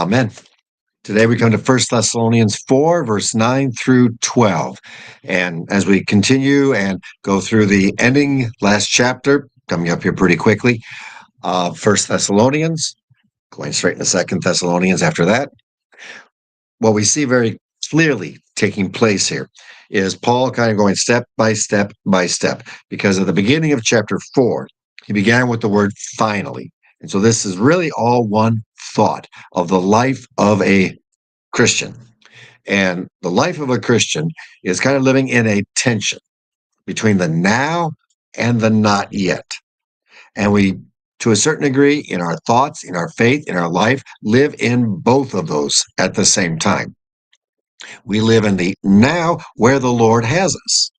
Amen. Today we come to 1 Thessalonians 4, verse 9 through 12. And as we continue and go through the ending last chapter, coming up here pretty quickly, 1 Thessalonians, going straight into 2 Thessalonians after that, what we see very clearly taking place here is Paul kind of going step by step by step, because at the beginning of chapter 4, he began with the word finally. And so this is really all one thought of the life of a Christian. And the life of a Christian is kind of living in a tension between the now and the not yet. And we, to a certain degree, in our thoughts, in our faith, in our life, live in both of those at the same time. We live in the now where the Lord has us.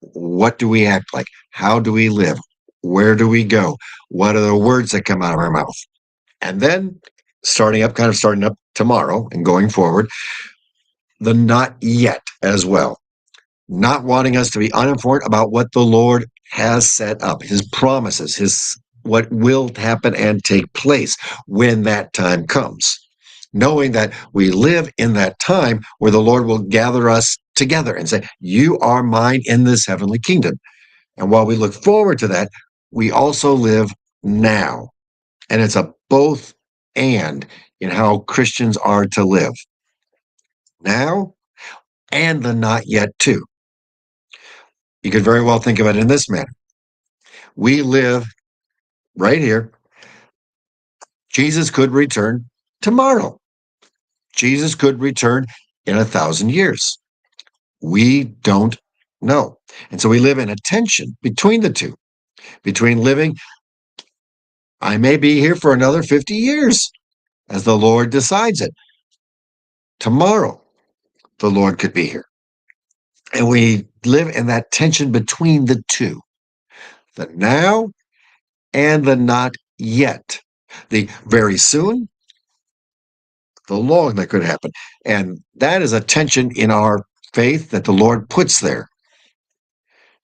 What do we act like? How do we live? Where do we go? What are the words that come out of our mouth? And then starting up tomorrow and going forward, the not yet as well. Not wanting us to be uninformed about what the Lord has set up, his promises, what will happen and take place when that time comes. Knowing that we live in that time where the Lord will gather us together and say, you are mine in this heavenly kingdom. And while we look forward to that, we also live now. And it's a both and in how Christians are to live. Now and the not yet too. You could very well think of it in this manner. We live right here. Jesus could return tomorrow. Jesus could return in 1,000 years. We don't know. And so we live in a tension between the two, between living, I may be here for another 50 years as the Lord decides it. Tomorrow, the Lord could be here. And we live in that tension between the two, the now and the not yet, the very soon, the long that could happen. And that is a tension in our faith that the Lord puts there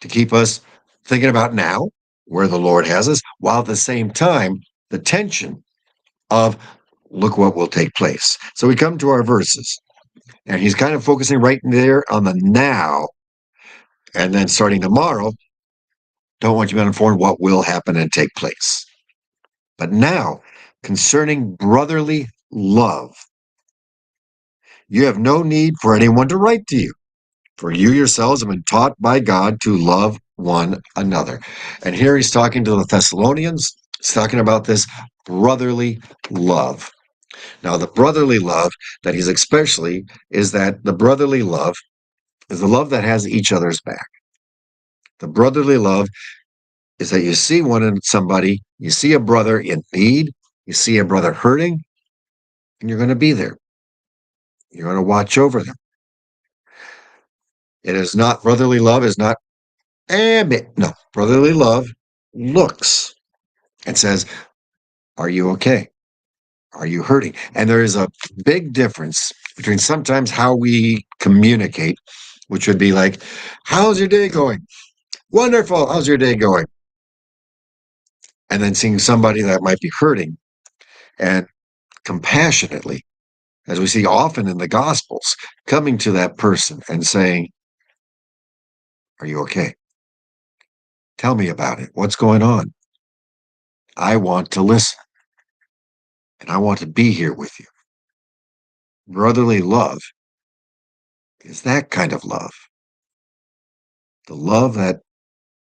to keep us thinking about now, where the Lord has us, while at the same time, the tension of look what will take place. So we come to our verses, and he's kind of focusing right there on the now, and then starting tomorrow, don't want you to be uninformed what will happen and take place. But now, concerning brotherly love, you have no need for anyone to write to you, for you yourselves have been taught by God to love one another. And here he's talking to the Thessalonians. He's talking about this brotherly love. Now, the brotherly love that he's especially is that the brotherly love is the love that has each other's back. The brotherly love is that you see somebody, you see a brother in need, you see a brother hurting, and you're going to be there. You're going to watch over them. It is not, brotherly love is not, no, brotherly love looks and says, are you okay? Are you hurting? And there is a big difference between sometimes how we communicate, which would be like, how's your day going? Wonderful. How's your day going? And then seeing somebody that might be hurting and compassionately, as we see often in the Gospels, coming to that person and saying, are you okay? Tell me about it. What's going on? I want to listen. And I want to be here with you. Brotherly love is that kind of love. The love that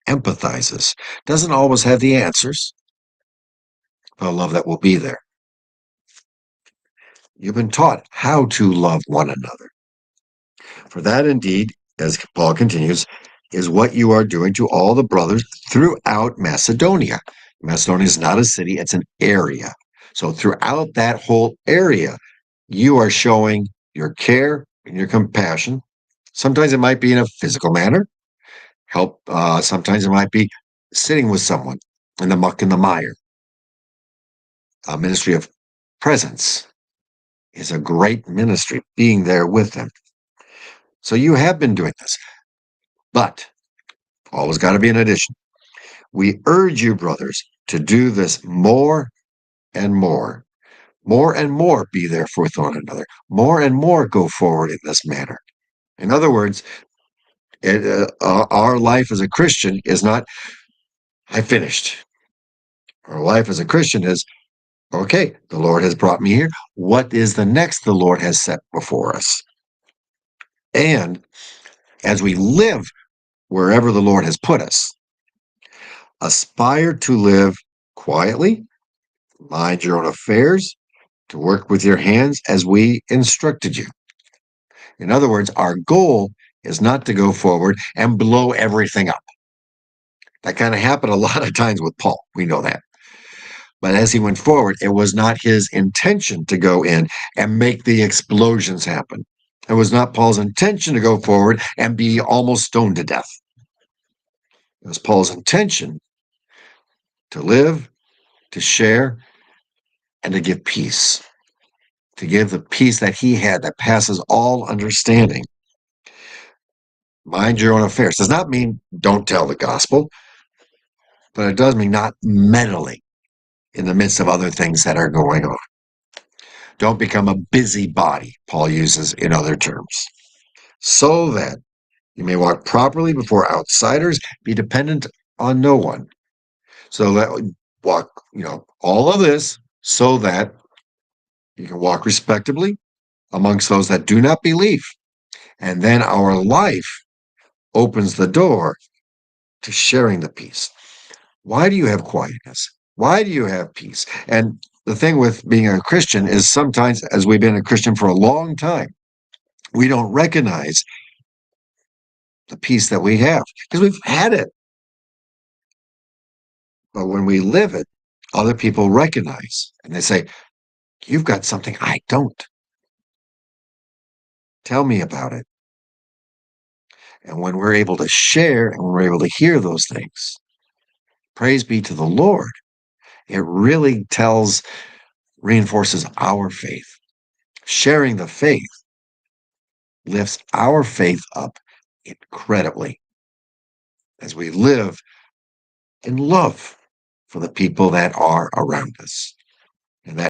empathizes, doesn't always have the answers, but a love that will be there. You've been taught how to love one another. For that indeed, as Paul continues, is what you are doing to all the brothers throughout Macedonia. Macedonia is not a city, it's an area. So throughout that whole area, you are showing your care and your compassion. Sometimes it might be in a physical manner. Sometimes it might be sitting with someone in the muck and the mire. A ministry of presence is a great ministry, being there with them. So you have been doing this, but always got to be an addition. We urge you, brothers, to do this more and more. More and more be there for one another. More and more go forward in this manner. In other words, our life as a Christian is not, I finished. Our life as a Christian is, okay, the Lord has brought me here. What is the next the Lord has set before us? And as we live wherever the Lord has put us, aspire to live quietly, mind your own affairs, to work with your hands as we instructed you. In other words, our goal is not to go forward and blow everything up. That kind of happened a lot of times with Paul. We know that. But as he went forward, it was not his intention to go in and make the explosions happen. It was not Paul's intention to go forward and be almost stoned to death. It was Paul's intention to live, to share, and to give peace, to give the peace that he had that passes all understanding. Mind your own affairs. Does not mean don't tell the gospel, but it does mean not meddling in the midst of other things that are going on. Don't become a busybody, Paul uses in other terms. So that you may walk properly before outsiders, be dependent on no one. So that walk, all of this so that you can walk respectably amongst those that do not believe. And then our life opens the door to sharing the peace. Why do you have quietness? Why do you have peace? And the thing with being a Christian is sometimes, as we've been a Christian for a long time, we don't recognize the peace that we have because we've had it. But when we live it, other people recognize and they say, you've got something I don't. Tell me about it. And when we're able to share and we're able to hear those things, praise be to the Lord, it really reinforces our faith. Sharing the faith lifts our faith up incredibly as we live in love for the people that are around us. And that